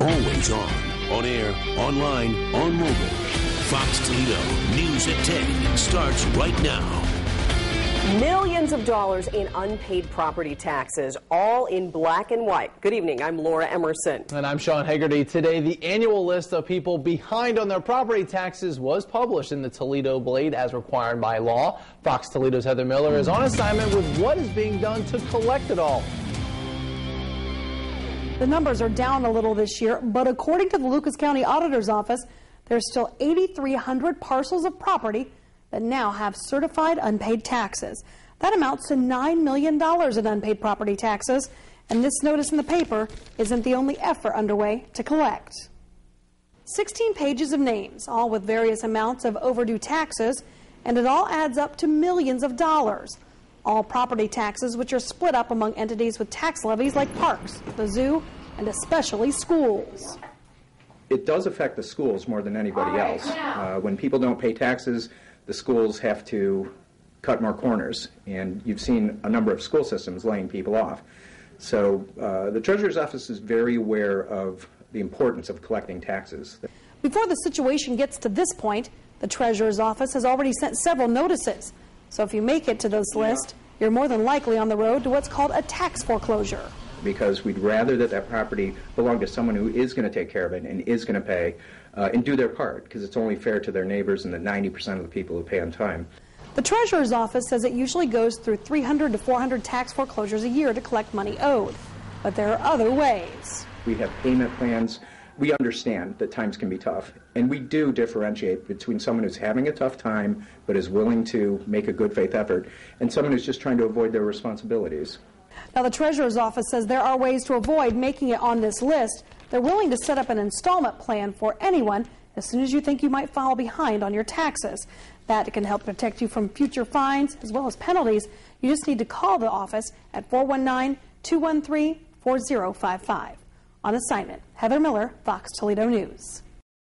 Always on air, online, on mobile. Fox Toledo News at 10 starts right now. Millions of dollars in unpaid property taxes, all in black and white. Good evening, I'm Laura Emerson. And I'm Sean Haggerty. Today, the annual list of people behind on their property taxes was published in the Toledo Blade as required by law. Fox Toledo's Heather Miller is on assignment with what is being done to collect it all. The numbers are down a little this year, but according to the Lucas County Auditor's Office, there's still 8,300 parcels of property that now have certified unpaid taxes. That amounts to $9 million in unpaid property taxes, and this notice in the paper isn't the only effort underway to collect. 16 pages of names, all with various amounts of overdue taxes, and it all adds up to millions of dollars. All property taxes which are split up among entities with tax levies like parks, the zoo, and especially schools. It does affect the schools more than anybody else. When people don't pay taxes, the schools have to cut more corners, and you've seen a number of school systems laying people off. So the Treasurer's Office is very aware of the importance of collecting taxes. Before the situation gets to this point, the Treasurer's Office has already sent several notices. So if you make it to this list, you're more than likely on the road to what's called a tax foreclosure. Because we'd rather that property belong to someone who is going to take care of it and is going to pay and do their part, because it's only fair to their neighbors and the 90% of the people who pay on time. The Treasurer's Office says it usually goes through 300 to 400 tax foreclosures a year to collect money owed. But there are other ways. We have payment plans. We understand that times can be tough, and we do differentiate between someone who's having a tough time but is willing to make a good faith effort and someone who's just trying to avoid their responsibilities. Now, the Treasurer's Office says there are ways to avoid making it on this list. They're willing to set up an installment plan for anyone as soon as you think you might fall behind on your taxes. That can help protect you from future fines as well as penalties. You just need to call the office at 419-213-4055. On assignment, Heather Miller, Fox Toledo News.